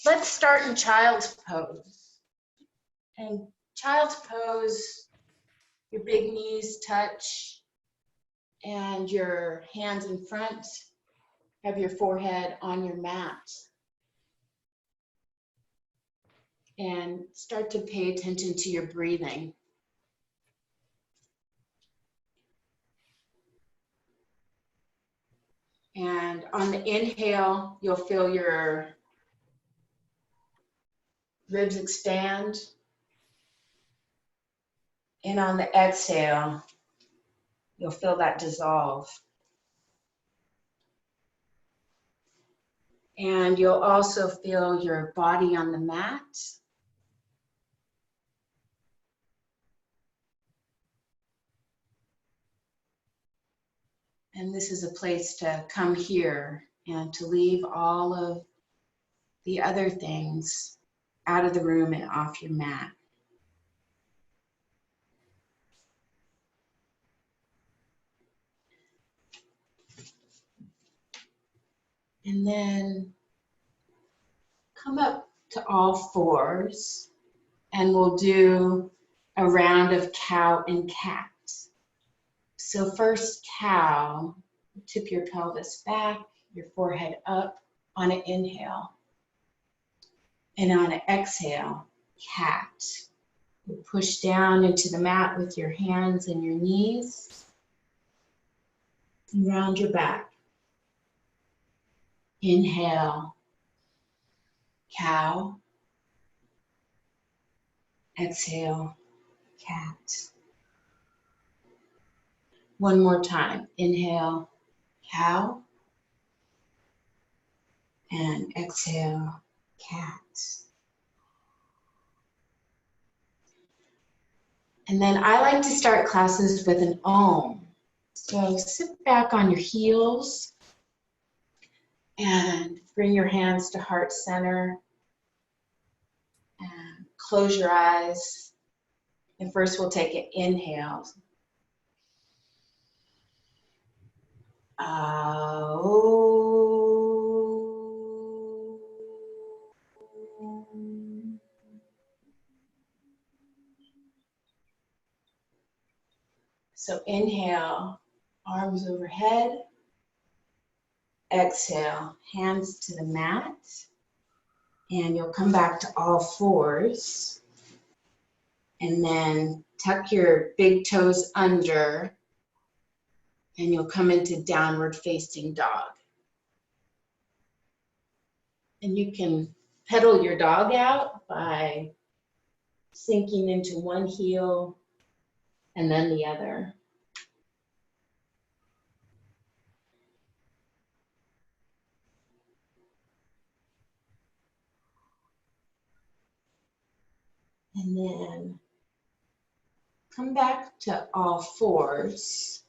let's start in child's pose. And child's pose, your big knees touch and your hands in front, have your forehead on your mat. And start to pay attention to your breathing. And on the inhale, you'll feel your ribs expand. And on the exhale, you'll feel that dissolve. And you'll also feel your body on the mat. And this is a place to come here and to leave all of the other things out of the room and off your mat. And then come up to all fours and we'll do a round of cow and cat. So first cow, tip your pelvis back, your forehead up on an inhale. And on an exhale, cat. You push down into the mat with your hands and your knees. And round your back. Inhale, cow. Exhale, cat. One more time. Inhale, cow. And exhale, cat. And then I like to start classes with an Om. So sit back on your heels and bring your hands to heart center and close your eyes. And first we'll take an inhale. So inhale, arms overhead. Exhale, hands to the mat. And you'll come back to all fours. And then tuck your big toes under. And you'll come into downward facing dog. And you can pedal your dog out by sinking into one heel and then the other. And then come back to all fours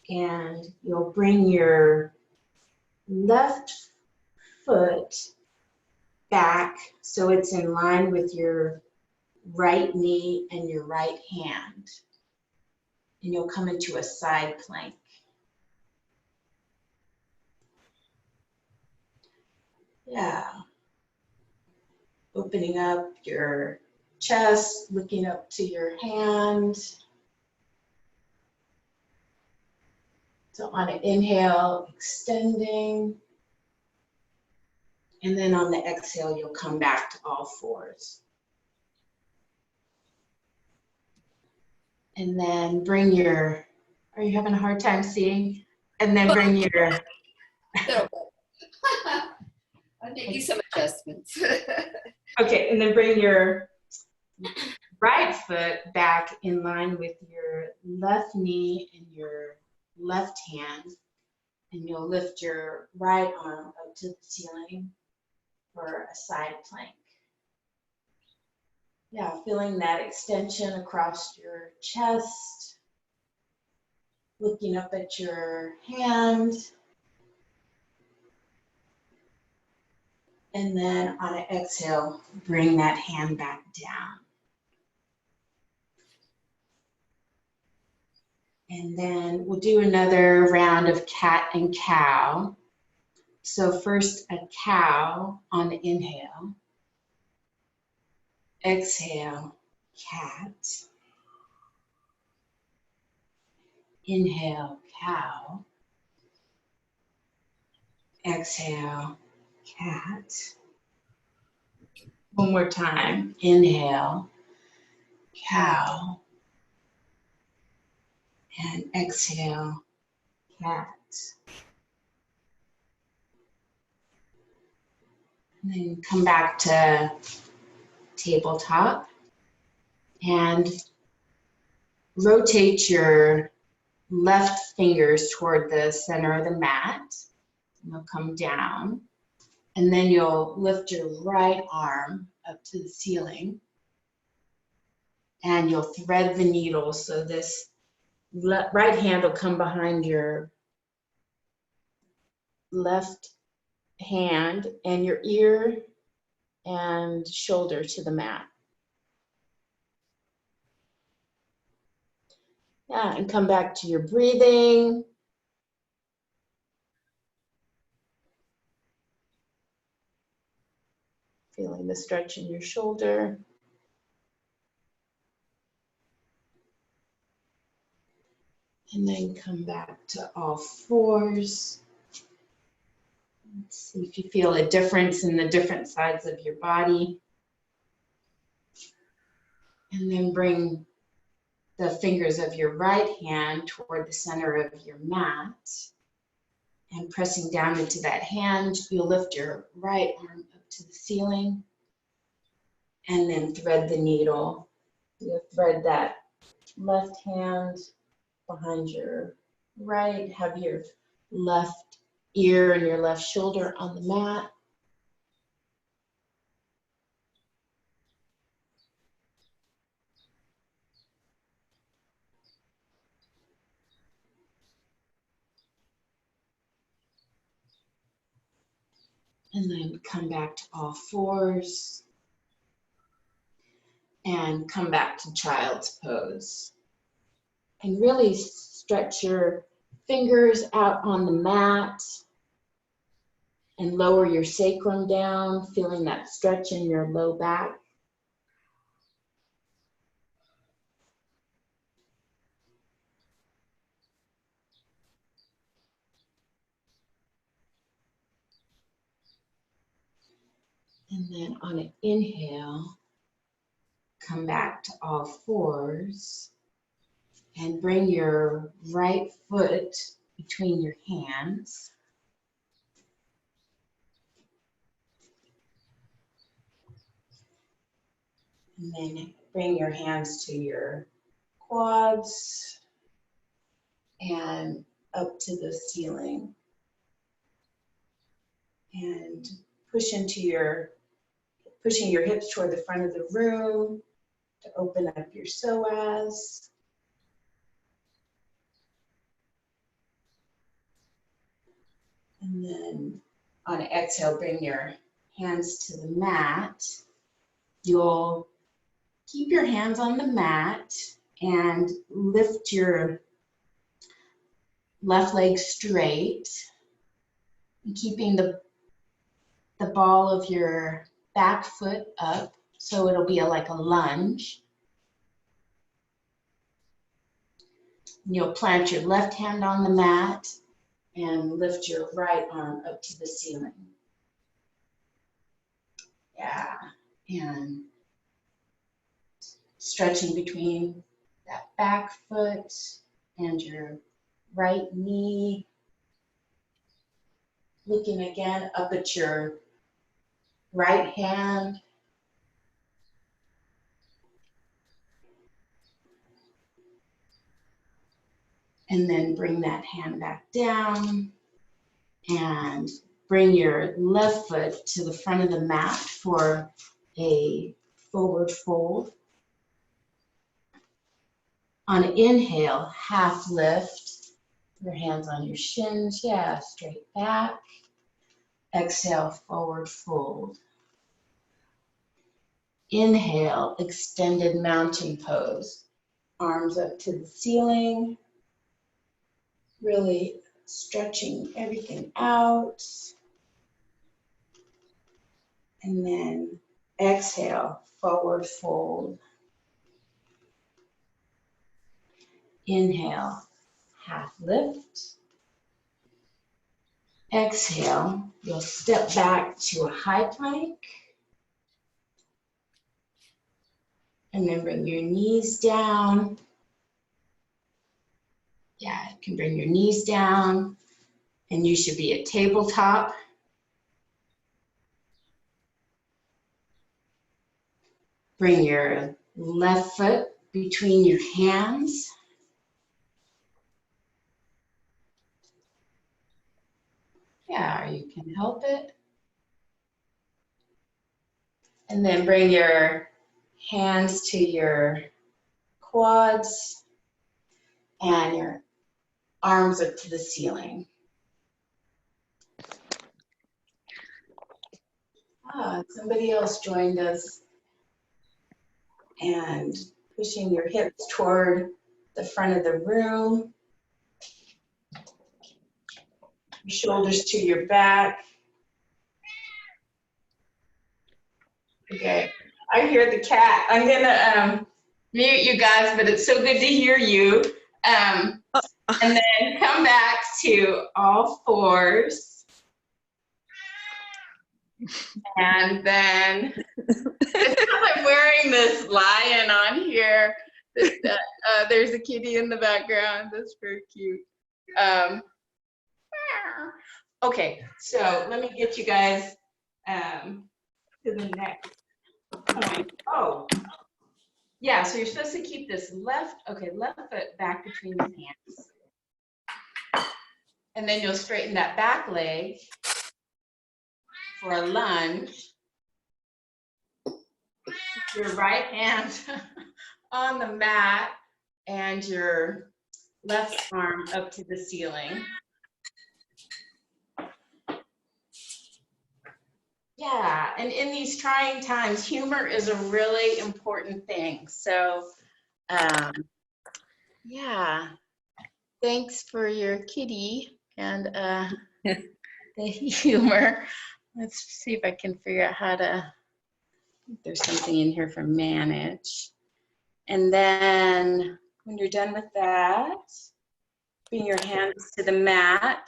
and you'll bring your left foot back so it's in line with your right knee and your right hand. And you'll come into a side plank. Yeah. Opening up your chest, looking up to your hand. So on an inhale, extending. And then on the exhale, you'll come back to all fours. And then bring your, are you having a hard time seeing? And then bring your. I'm making some adjustments. Okay, and then bring your right foot back in line with your left knee and your left hand. And you'll lift your right arm up to the ceiling for a side plank. Yeah, feeling that extension across your chest. Looking up at your hand. And then on an exhale, bring that hand back down. And then we'll do another round of cat and cow. So first a cow on the inhale. Exhale, cat. Inhale, cow. Exhale, cat. One more time. Inhale, cow. And exhale, cat. And then come back to tabletop and rotate your left fingers toward the center of the mat. And they'll come down. And then you'll lift your right arm up to the ceiling. And you'll thread the needle. So this right hand will come behind your left hand and your ear and shoulder to the mat. Yeah, and come back to your breathing. Feeling the stretch in your shoulder. And then come back to all fours. Let's see if you feel a difference in the different sides of your body. And then bring the fingers of your right hand toward the center of your mat. And pressing down into that hand, you'll lift your right arm up to the ceiling. And then thread the needle. You'll thread that left hand behind your right. Have your left ear and your left shoulder on the mat. And then come back to all fours. And come back to child's pose. And really stretch your fingers out on the mat. And lower your sacrum down, feeling that stretch in your low back. And then on an inhale, come back to all fours and bring your right foot between your hands. And then bring your hands to your quads and up to the ceiling. And pushing your hips toward the front of the room to open up your psoas. And then on an exhale, bring your hands to the mat. You'll keep your hands on the mat and lift your left leg straight, keeping the ball of your back foot up, so it'll be like a lunge. And you'll plant your left hand on the mat and lift your right arm up to the ceiling. Yeah, and stretching between that back foot and your right knee. Looking again up at your right hand. And then bring that hand back down and bring your left foot to the front of the mat for a forward fold. On an inhale, half lift, your hands on your shins, yeah, straight back. Exhale, forward fold. Inhale, extended mountain pose. Arms up to the ceiling. Really stretching everything out. And then exhale, forward fold. Inhale, half lift. Exhale, you'll step back to a high plank. And then bring your knees down. Yeah, you can bring your knees down. And you should be at tabletop. Bring your left foot between your hands. Yeah, you can help it. And then bring your hands to your quads and your arms up to the ceiling. Somebody else joined us. And pushing your hips toward the front of the room. Your shoulders to your back. Okay, I hear the cat. I'm gonna mute you guys, but it's so good to hear you. And then come back to all fours. And then I'm wearing this lion on here. There's a kitty in the background. That's very cute. Okay, so let me get you guys to the next point. Oh, yeah, so you're supposed to keep this left foot back between your hands. And then you'll straighten that back leg for a lunge. Your right hand on the mat and your left arm up to the ceiling. Yeah, and in these trying times, humor is a really important thing. So, yeah, thanks for your kitty and the humor. Let's see if I can figure out how to, there's something in here for manage. And then when you're done with that, bring your hands to the mat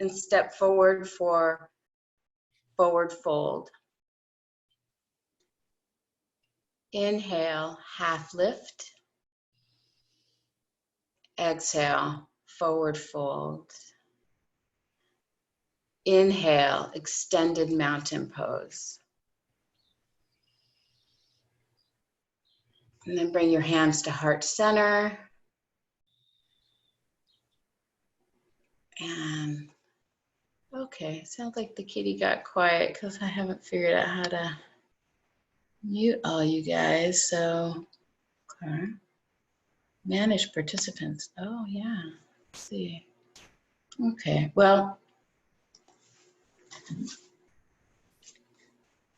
and step forward for forward fold. Inhale, half lift. Exhale, forward fold. Inhale, extended mountain pose. And then bring your hands to heart center. And okay, sounds like the kitty got quiet because I haven't figured out how to mute all you guys. So, okay. Manage participants. Oh, yeah. Let's see. Okay, well,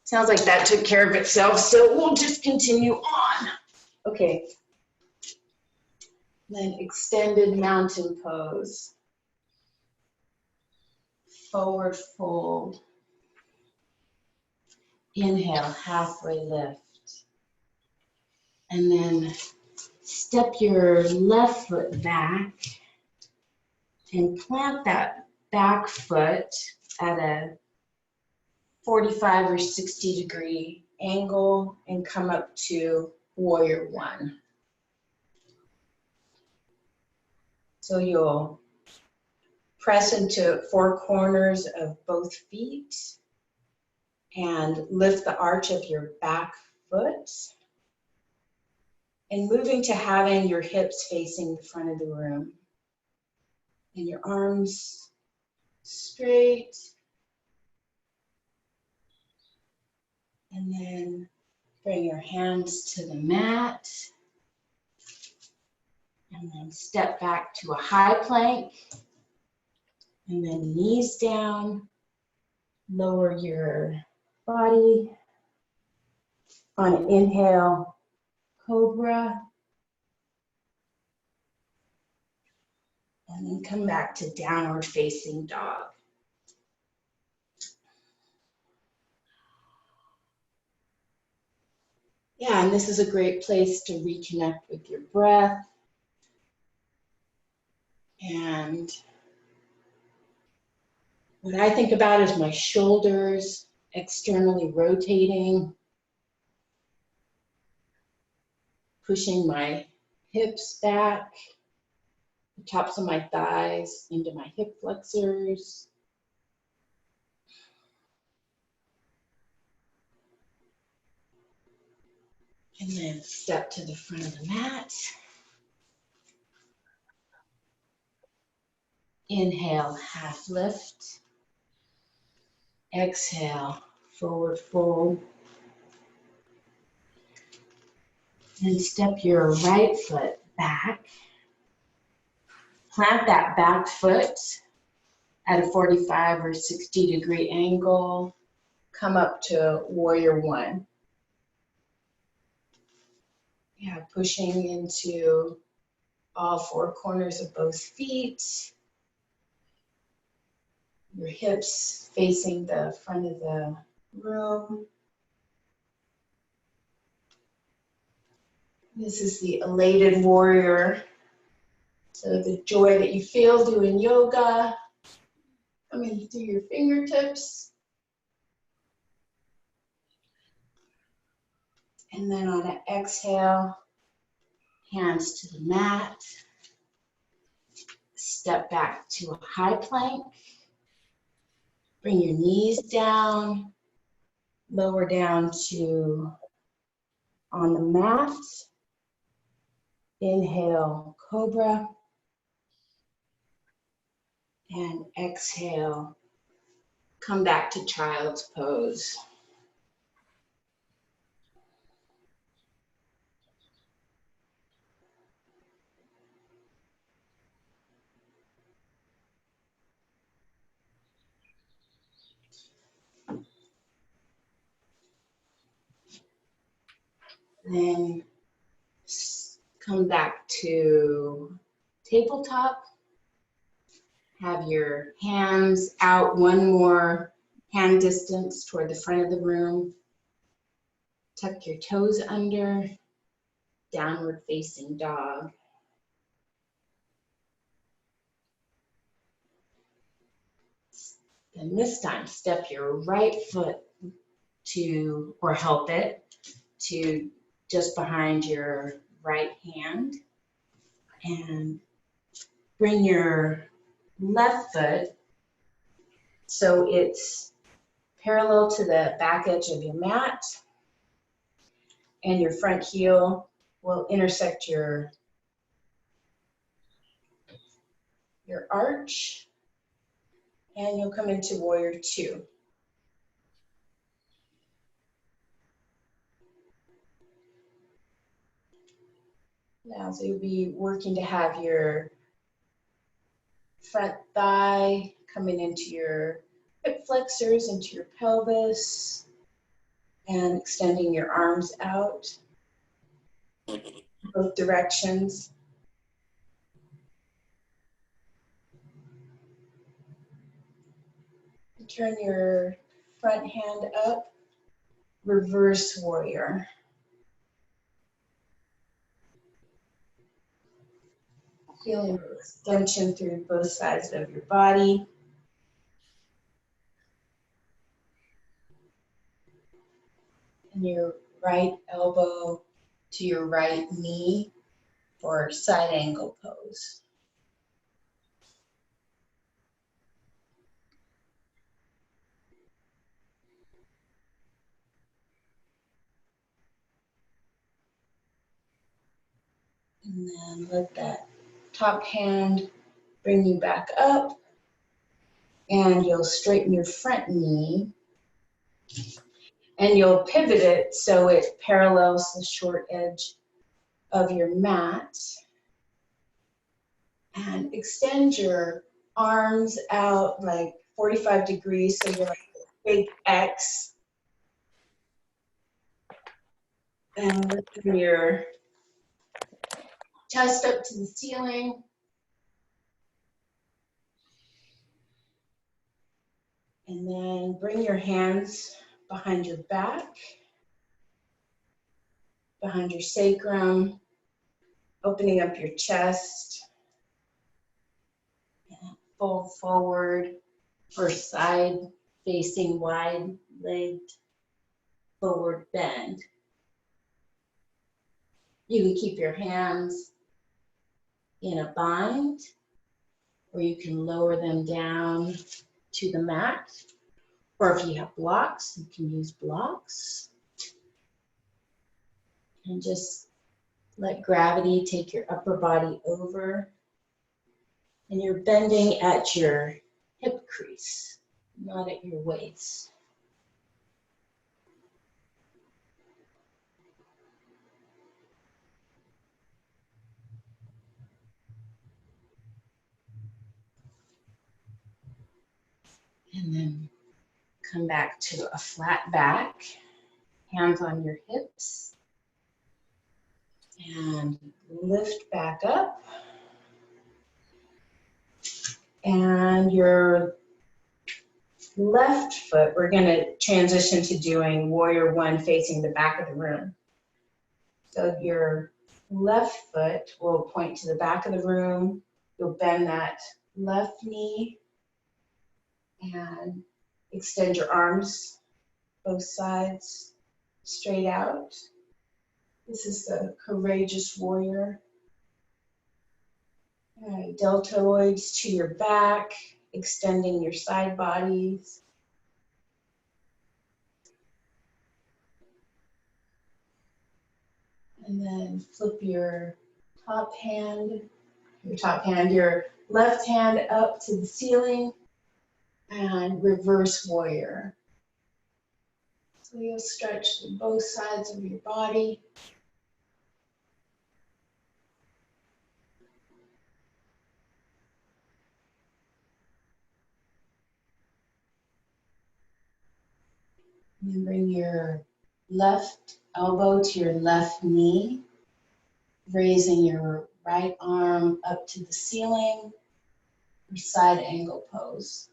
sounds like that took care of itself, so we'll just continue on. Okay. Then extended mountain pose. Forward fold. Inhale, halfway lift. And then step your left foot back and plant that back foot at a 45 or 60 degree angle and come up to warrior one. So you'll press into four corners of both feet and lift the arch of your back foot. And moving to having your hips facing the front of the room. And your arms straight. And then bring your hands to the mat. And then step back to a high plank. And then knees down. Lower your body. On an inhale, cobra. And then come back to downward facing dog. Yeah, and this is a great place to reconnect with your breath. And what I think about is my shoulders externally rotating, pushing my hips back, the tops of my thighs into my hip flexors. And then step to the front of the mat. Inhale, half lift. Exhale, forward fold. And step your right foot back. Plant that back foot at a 45 or 60-degree angle. Come up to warrior one. Yeah, pushing into all four corners of both feet. Your hips facing the front of the room. This is the elated warrior. So the joy that you feel doing yoga, coming through your fingertips. And then on an exhale, hands to the mat. Step back to a high plank. Bring your knees down. Lower down to on the mat. Inhale, cobra. And exhale, come back to child's pose. Then come back to tabletop. Have your hands out one more hand distance toward the front of the room. Tuck your toes under, downward facing dog. And this time, step your right foot to, or help it, to just behind your right hand. And bring your left foot so it's parallel to the back edge of your mat. And your front heel will intersect your arch. And you'll come into warrior two. Now, so you'll be working to have your front thigh coming into your hip flexors, into your pelvis, and extending your arms out both directions. Turn your front hand up, reverse warrior. Feeling the extension through both sides of your body. And your right elbow to your right knee for side angle pose. And then let that top hand bring you back up. And you'll straighten your front knee. And you'll pivot it so it parallels the short edge of your mat. And extend your arms out like 45 degrees so you're like a big X. And lift your chest up to the ceiling. And then bring your hands behind your back. behind your sacrum, opening up your chest. Fold forward or side facing wide legged forward bend. You can keep your hands in a bind, or you can lower them down to the mat. Or if you have blocks, you can use blocks. And just let gravity take your upper body over. And you're bending at your hip crease, not at your waist. And then come back to a flat back, hands on your hips. And lift back up. And your left foot, we're going to transition to doing warrior one facing the back of the room. So your left foot will point to the back of the room. You'll bend that left knee and extend your arms, both sides, straight out. This is the courageous warrior. Deltoids to your back, extending your side bodies. And then flip your your left hand up to the ceiling and reverse warrior. So you'll stretch both sides of your body. And then bring your left elbow to your left knee, raising your right arm up to the ceiling, or side angle pose.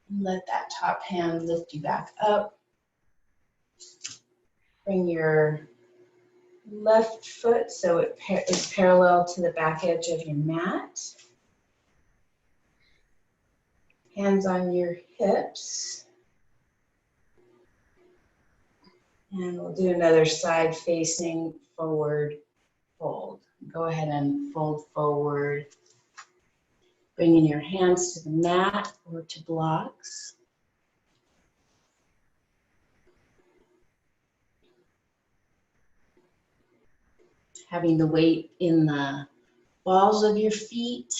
And let that top hand lift you back up. Bring your left foot so it is parallel to the back edge of your mat. Hands on your hips. And we'll do another side facing forward fold. Go ahead and fold forward. Bringing your hands to the mat or to blocks. Having the weight in the balls of your feet.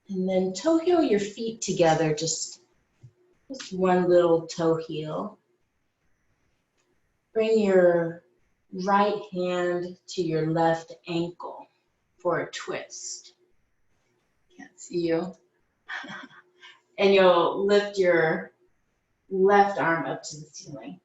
And then toe heel your feet together, just one little toe heel. Bring your right hand to your left ankle for a twist. Can't see you. And you'll lift your left arm up to the ceiling.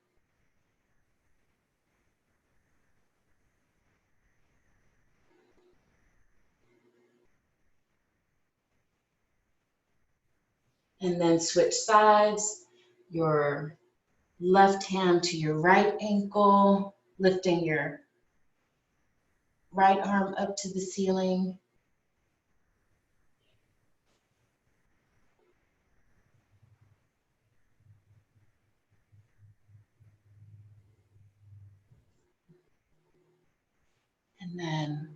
And then switch sides. Your left hand to your right ankle, lifting your right arm up to the ceiling. And then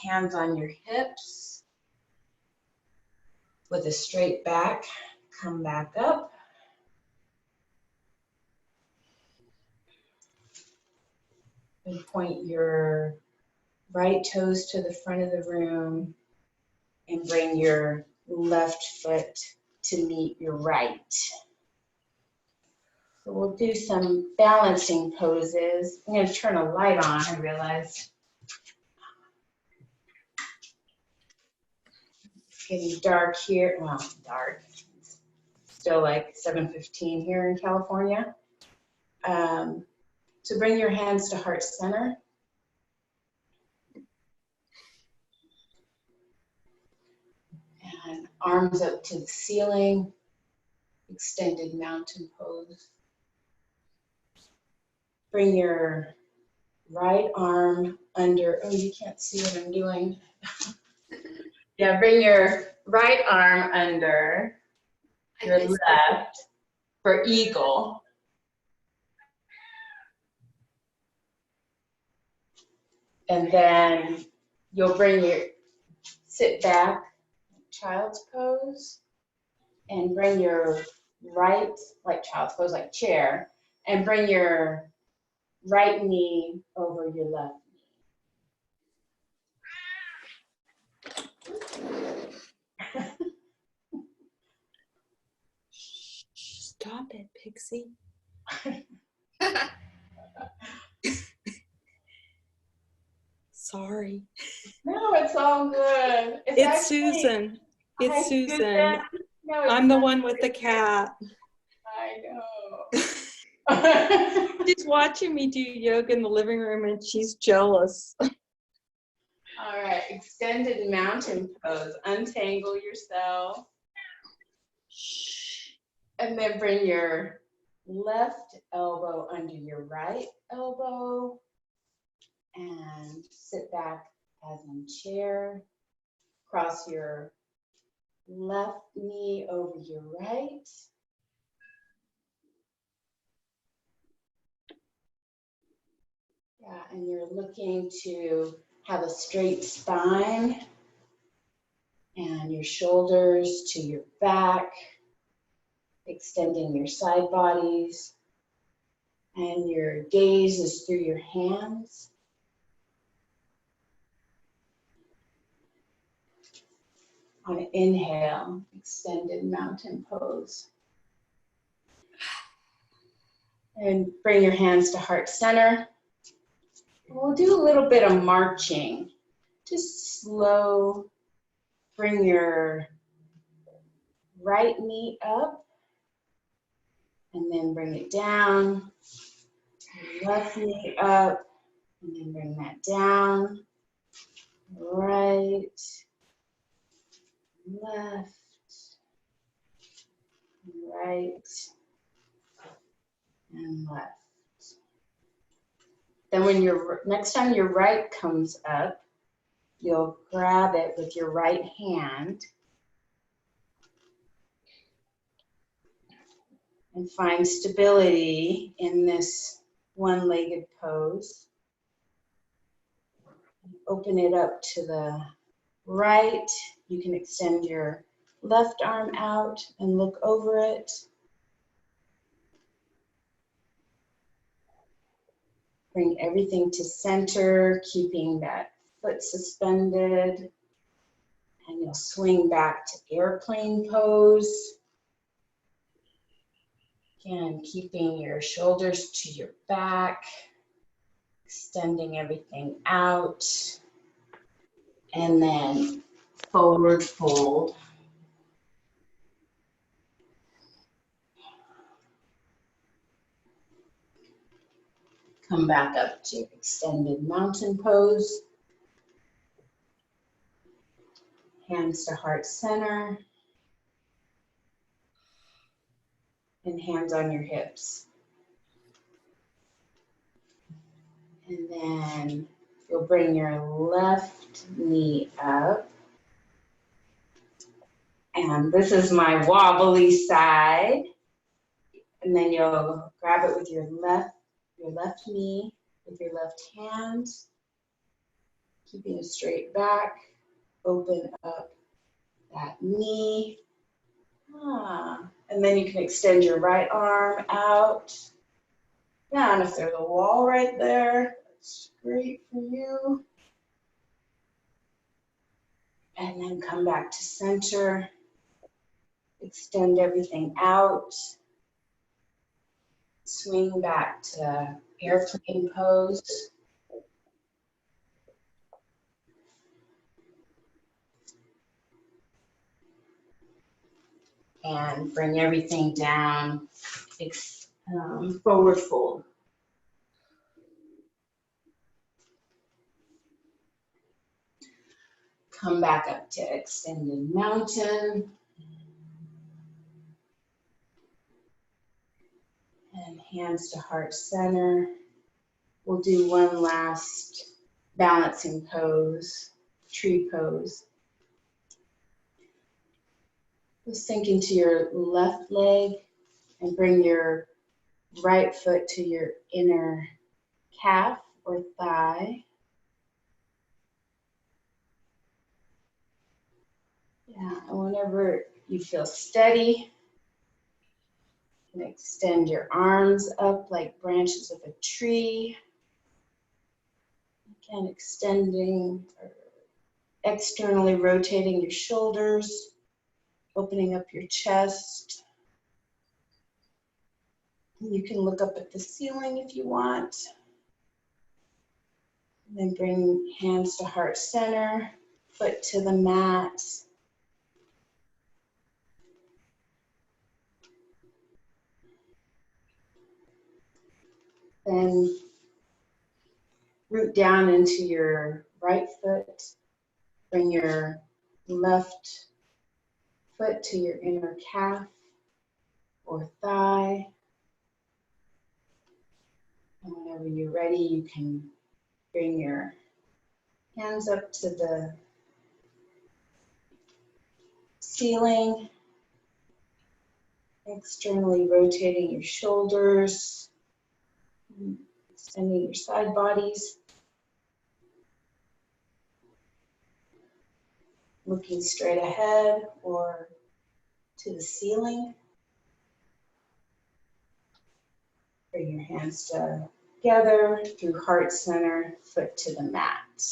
hands on your hips with a straight back, come back up. And point your right toes to the front of the room and bring your left foot to meet your right. So we'll do some balancing poses. I'm going to turn a light on, I realized. getting dark here. Well, dark. It's still like 7:15 here in California. So bring your hands to heart center. And arms up to the ceiling. Extended mountain pose. Bring your right arm under, oh, you can't see what I'm doing. Yeah, bring your right arm under your left for eagle. And then you'll bring your, sit back, child's pose, and bring your right, like child's pose, like chair, and bring your right knee over your left knee. Stop it, Pixie. Sorry. No, it's all good. It's actually, Susan. It's I Susan. No, I'm the one with the cat. I know. She's watching me do yoga in the living room and she's jealous. All right, extended mountain pose. Untangle yourself. And then bring your left elbow under your right elbow and sit back as in chair. Cross your left knee over your right. Yeah, and you're looking to have a straight spine and your shoulders to your back, extending your side bodies, and your gaze is through your hands. On an inhale, extended mountain pose. And bring your hands to heart center. We'll do a little bit of marching. Just slow. Bring your right knee up and then bring it down. Left knee up and then bring that down. Right, left, right, and left. Then when next time your right comes up, you'll grab it with your right hand and find stability in this one-legged pose. Open it up to the right. You can extend your left arm out and look over it. Bring everything to center, keeping that foot suspended. And you'll swing back to airplane pose. Again, keeping your shoulders to your back, extending everything out. And then forward fold. Come back up to extended mountain pose. Hands to heart center. And hands on your hips. And then you'll bring your left knee up. And this is my wobbly side. And then you'll grab it with your left knee with your left hand, keeping a straight back. Open up that knee. And then you can extend your right arm out. Yeah, and if there's a wall right there, that's great for you. And then come back to center. Extend everything out. Swing back to airplane pose. and bring everything down, forward fold. Come back up to extended mountain. And hands to heart center. We'll do one last balancing pose, tree pose. Just sink into your left leg and bring your right foot to your inner calf or thigh. Yeah, and whenever you feel steady, you can extend your arms up like branches of a tree. Again, extending or externally rotating your shoulders, opening up your chest. You can look up at the ceiling if you want. And then bring hands to heart center, foot to the mat. Then root down into your right foot. Bring your left foot to your inner calf or thigh. And whenever you're ready, you can bring your hands up to the ceiling, externally rotating your shoulders, extending your side bodies, looking straight ahead or to the ceiling. Bring your hands together through heart center, foot to the mat.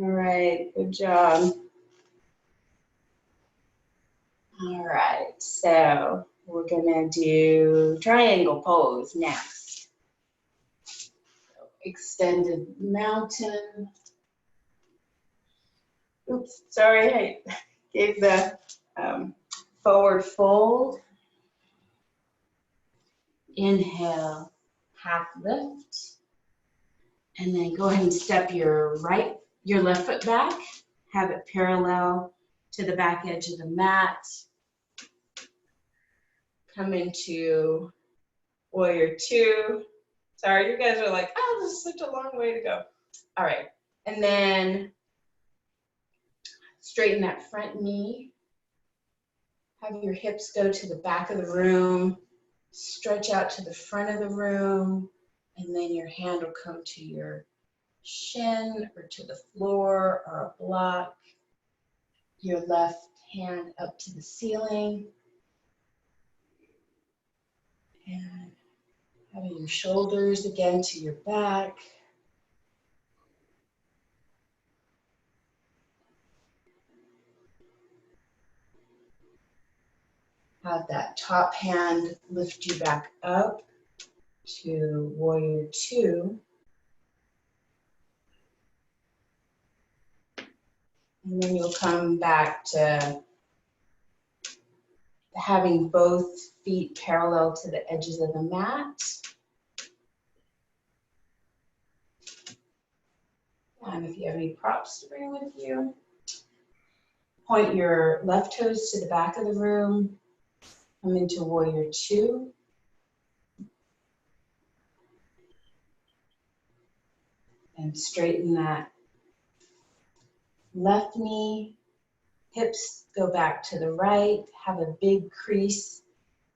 All right, good job. All right, so we're gonna do triangle pose next. Extended mountain. Oops, sorry, I gave the forward fold. Inhale, half lift. And then go ahead and step your left foot back. Have it parallel to the back edge of the mat. Come into warrior two. Sorry, you guys are like, oh, this is such a long way to go. All right, and then straighten that front knee. Have your hips go to the back of the room. Stretch out to the front of the room. And then your hand will come to your shin or to the floor or a block. Your left hand up to the ceiling. And having your shoulders again to your back. Have that top hand lift you back up to warrior two. And then you'll come back to having both feet parallel to the edges of the mat. And if you have any props to bring with you, point your left toes to the back of the room. Come into warrior two. And straighten that left knee. Hips go back to the right. Have a big crease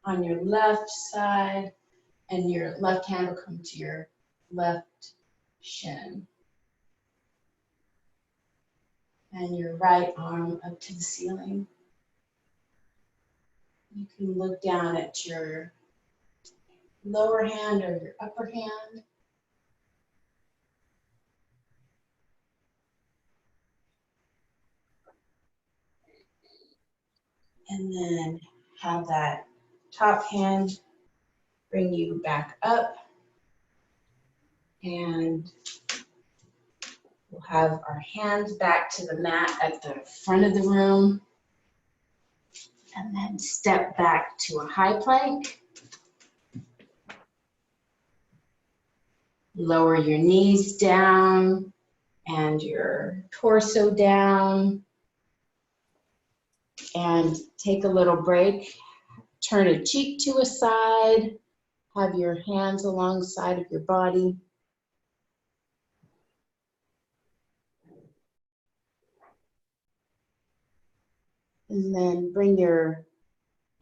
on your left side. And your left hand will come to your left shin. And your right arm up to the ceiling. You can look down at your lower hand or your upper hand. And then have that top hand bring you back up. And we'll have our hands back to the mat at the front of the room. And then and step back to a high plank. Lower your knees down and your torso down. And take a little break. Turn a cheek to a side. Have your hands alongside of your body. And then bring your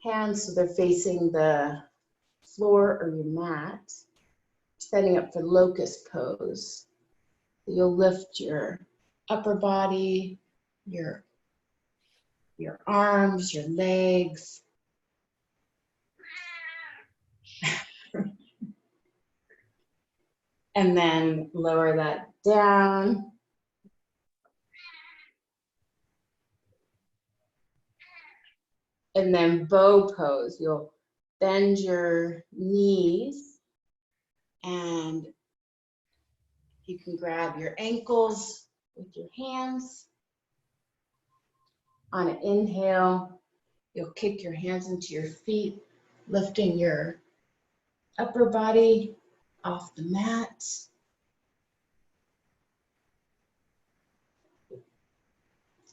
hands so they're facing the floor or your mat, setting up for locust pose. You'll lift your upper body, your arms, your legs. And then lower that down. And then bow pose. You'll bend your knees and you can grab your ankles with your hands. On an inhale, you'll kick your hands into your feet, lifting your upper body off the mat.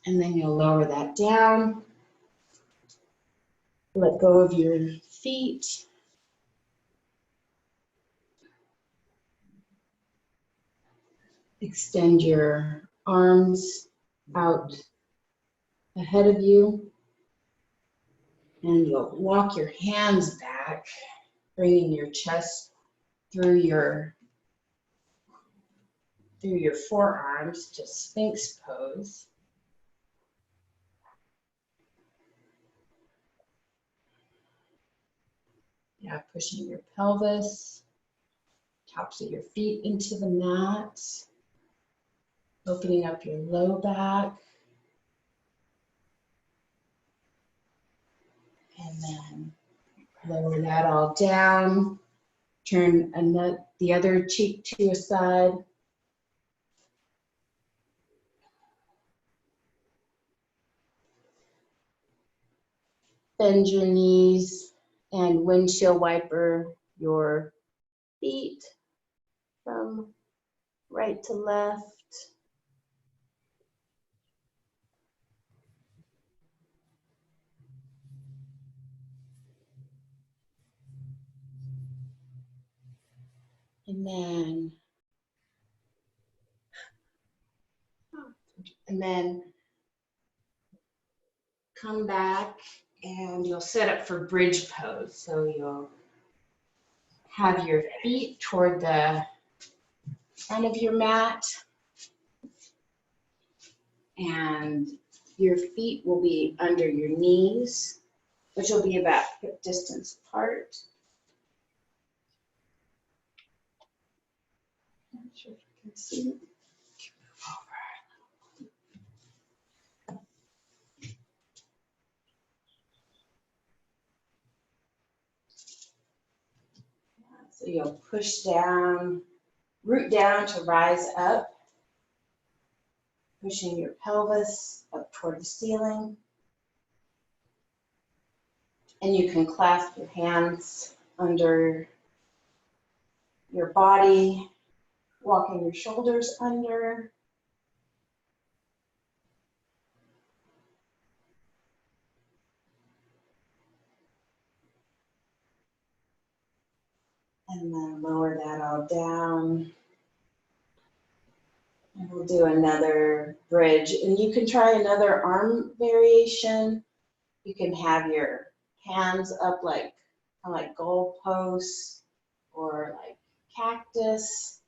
And then you'll lower that down. Let go of your feet. Extend your arms out ahead of you. And you'll walk your hands back, bringing your chest through your forearms to Sphinx pose. Yeah, pushing your pelvis, tops of your feet into the mat, opening up your low back. And then lower that all down. Turn the other cheek to a side. Bend your knees and windshield wiper your feet from right to left. And then come back and you'll set up for bridge pose. So you'll have your feet toward the front of your mat and your feet will be under your knees, which will be about hip distance apart. Not sure if you can see. So you'll push down, root down to rise up, pushing your pelvis up toward the ceiling. And you can clasp your hands under your body, walking your shoulders under. And then lower that all down. And we'll do another bridge. And you can try another arm variation. You can have your hands up like goalposts or like cactus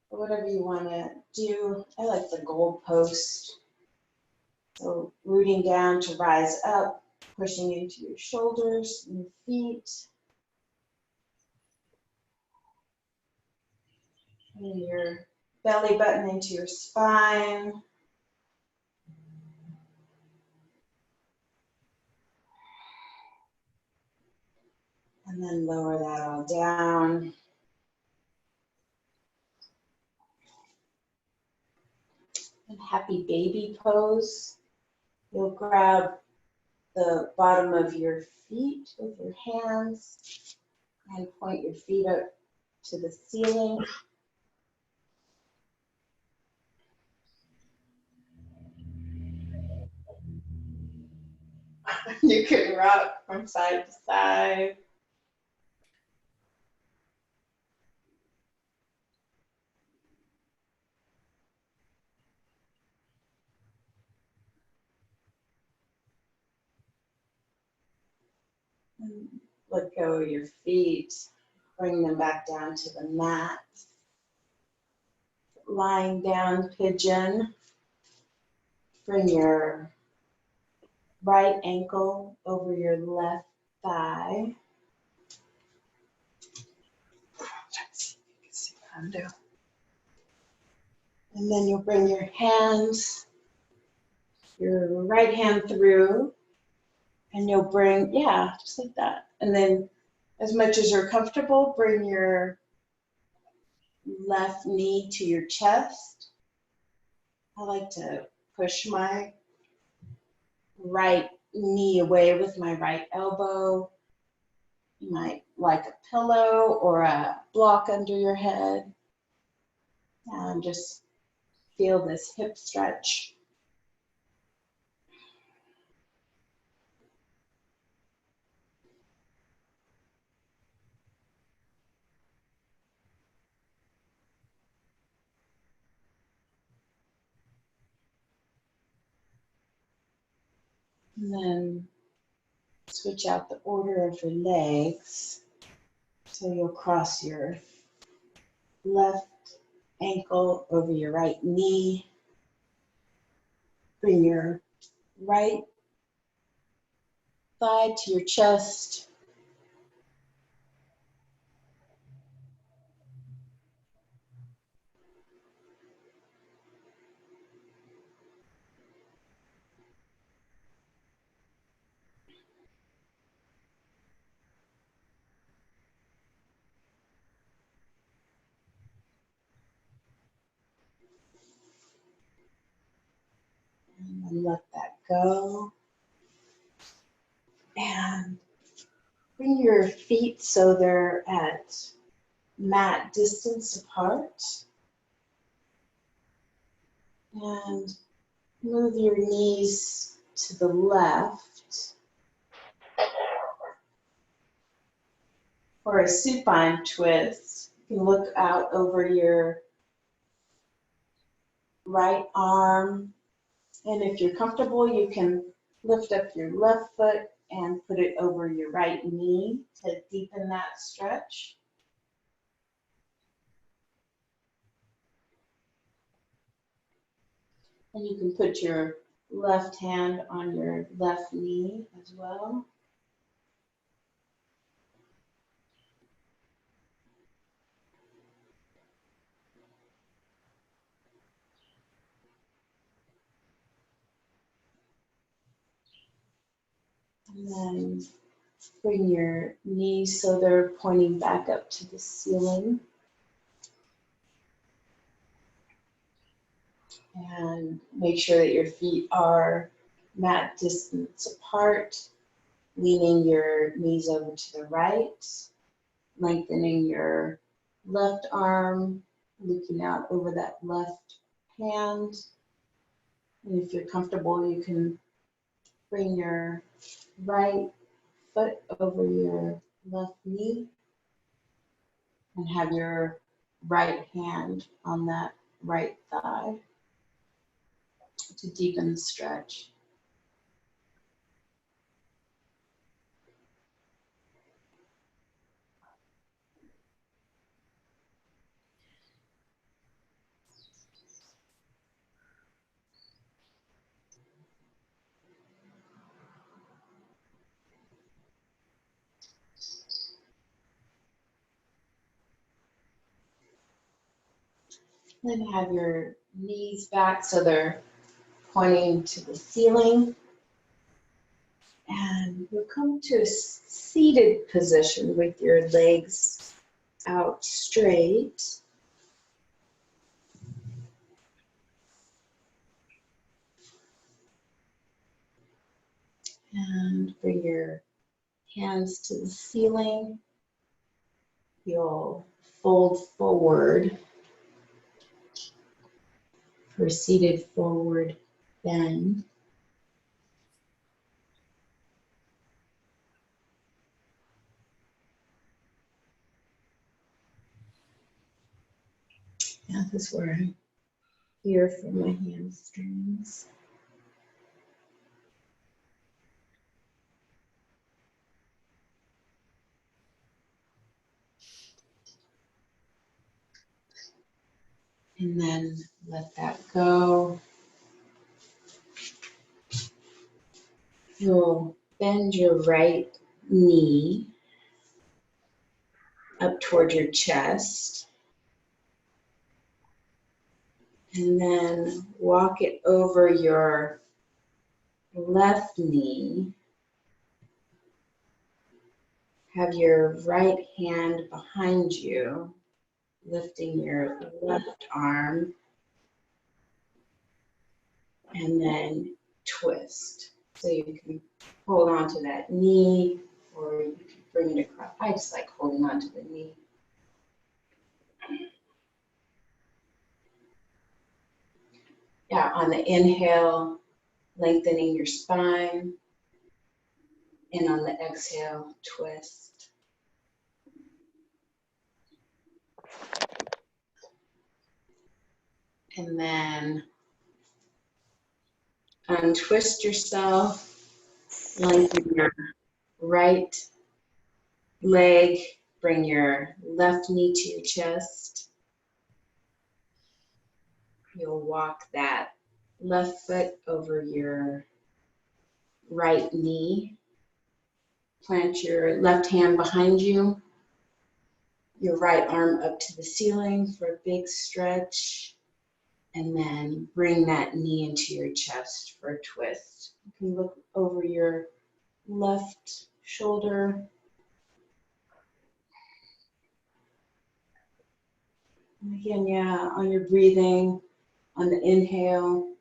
or whatever you want to do. I like the goalpost. So rooting down to rise up, pushing into your shoulders and your feet. And your belly button into your spine. And then lower that all down. And happy baby pose. You'll grab the bottom of your feet with your hands and point your feet up to the ceiling. You can rock from side to side. And let go of your feet. Bring them back down to the mat. Lying down pigeon. Bring your right ankle over your left thigh. Let's see what I'm doing. And then you'll bring your hands, your right hand through, and you'll bring, yeah, just like that. And then as much as you're comfortable, bring your left knee to your chest. I like to push my right knee away with my right elbow. You might like a pillow or a block under your head. And just feel this hip stretch. And then switch out the order of your legs. So you'll cross your left ankle over your right knee. Bring your right thigh to your chest. And then let that go. And bring your feet so they're at mat distance apart. And move your knees to the left for a supine twist. You can look out over your right arm, and if you're comfortable, you can lift up your left foot and put it over your right knee to deepen that stretch. And you can put your left hand on your left knee as well. And then bring your knees so they're pointing back up to the ceiling. And make sure that your feet are mat distance apart, leaning your knees over to the right, lengthening your left arm, looking out over that left hand. And if you're comfortable, you can bring your right foot over your left knee and have your right hand on that right thigh to deepen the stretch. Then have your knees back so they're pointing to the ceiling. And you'll come to a seated position with your legs out straight. And bring your hands to the ceiling. You'll fold forward for seated forward bend. Now this is where I hear from my hamstrings. And then let that go. You'll bend your right knee up toward your chest. And then walk it over your left knee. Have your right hand behind you, lifting your left arm. And then twist. So you can hold on to that knee, or you can bring it across. I just like holding on to the knee. Yeah, on the inhale, lengthening your spine. And on the exhale, twist. And then untwist yourself, lengthen your right leg, bring your left knee to your chest. You'll walk that left foot over your right knee. Plant your left hand behind you, your right arm up to the ceiling for a big stretch, and then bring that knee into your chest for a twist. You can look over your left shoulder. And again, yeah, on your breathing, on the inhale,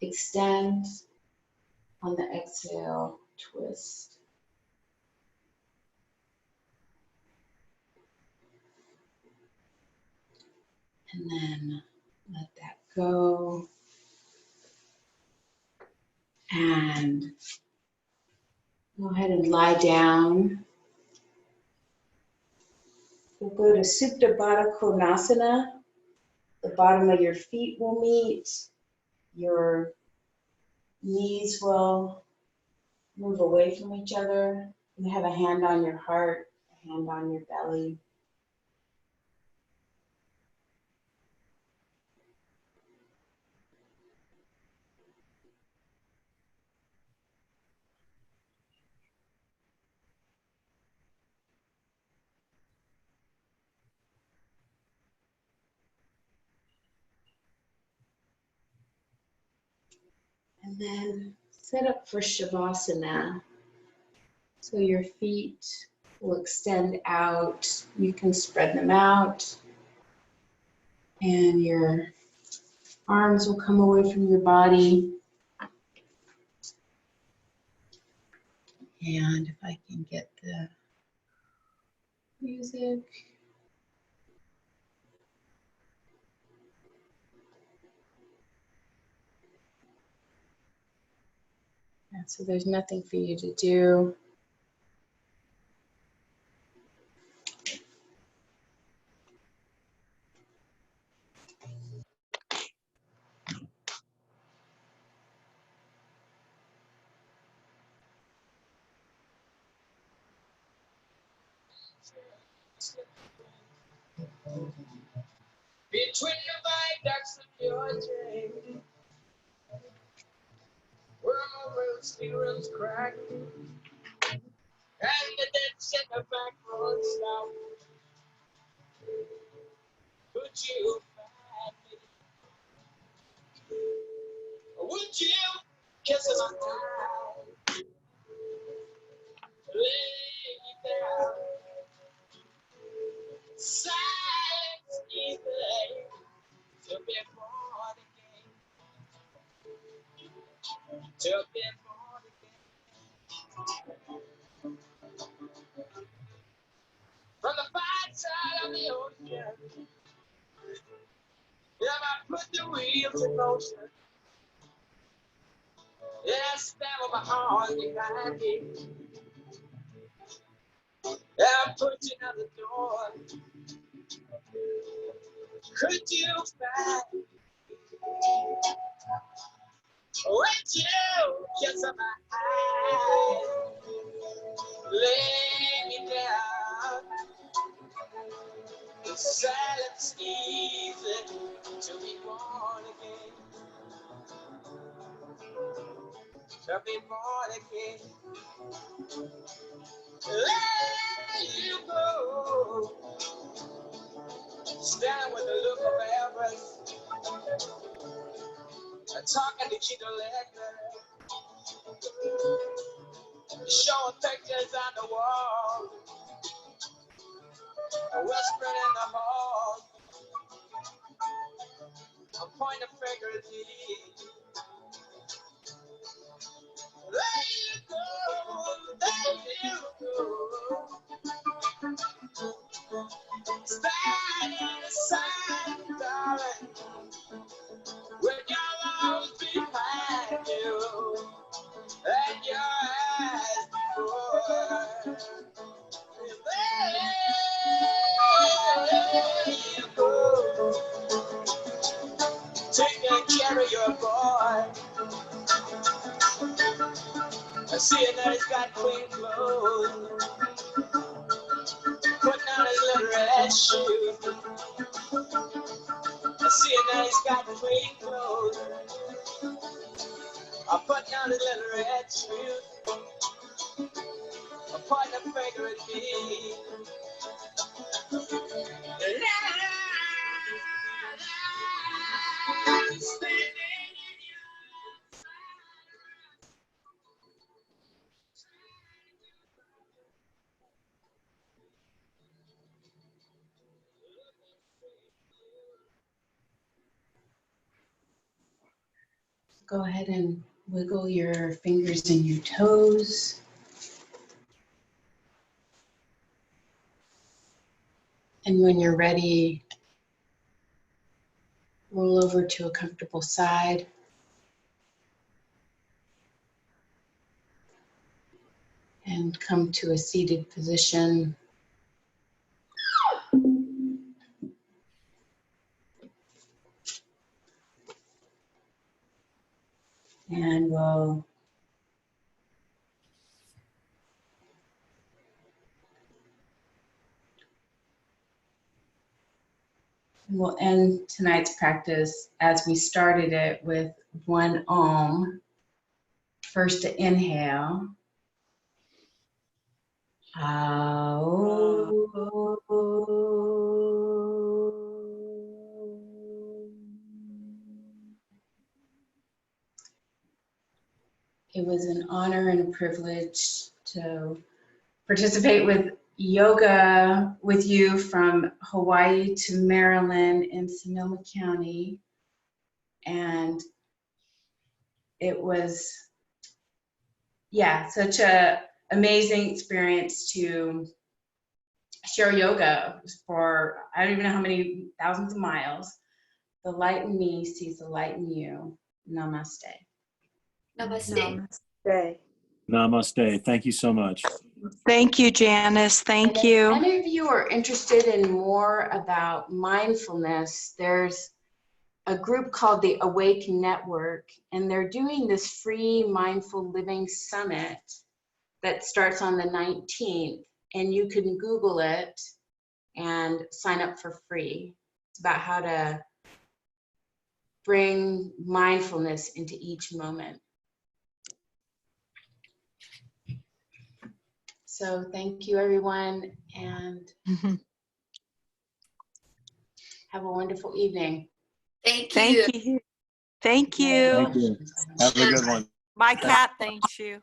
extend. On the exhale, twist. And then let that go. And go ahead and lie down. We'll go to Supta Baddha Konasana. The bottom of your feet will meet. Your knees will move away from each other. You have a hand on your heart, a hand on your belly. And then set up for Shavasana. So your feet will extend out. You can spread them out. And your arms will come away from your body. And if I can get the music. Yeah, so there's nothing for you to do. Between the viaducts of your train, where my road steerings crack, and the dead set the back road stop. Would you find me? Would you kiss my eyes, lay me down? Silence is the aim to be born again, to be born From the far side of the ocean, yeah, I put the wheels in motion. Yeah, I stand with my heart behind me. Yeah, I put you at the door. Could you find would you kiss my eyes? Lay me down. The silence easy to be born again. To be born again. Let you go. Stand with a look of avarice. Talking to keep the liquor. Showing pictures on the wall. Whispering in the hall. I'm pointing a finger at me. Let you go. Let you go. Stand inside, darling. With your arms behind you. And your eyes before. There you go. Take and carry your boy. I see it now, he's got clean clothes. Putting on his little red shoes. I see it now, he's got clean clothes. I'm putting on his little red shoes. I'm pointing a finger at me. Go ahead and wiggle your fingers and your toes. And when you're ready, roll over to a comfortable side. And come to a seated position. And we'll end tonight's practice as we started it with one Om. First to inhale. It was an honor and a privilege to participate with yoga with you from Hawaii to Maryland in Sonoma County. And it was, yeah, such a amazing experience to share yoga for, I don't even know how many thousands of miles. The light in me sees the light in you. Namaste. Namaste. Namaste. Namaste. Thank you so much. Thank you, Janice. Thank And you. if any of you are interested in more about mindfulness, there's a group called the Awake Network, and they're doing this free Mindful Living Summit that starts on the 19th, and you can Google it and sign up for free. It's about how to bring mindfulness into each moment. So thank you, everyone, and have a wonderful evening. Thank you. Thank you. Thank you. Have a good one. My cat thanks you.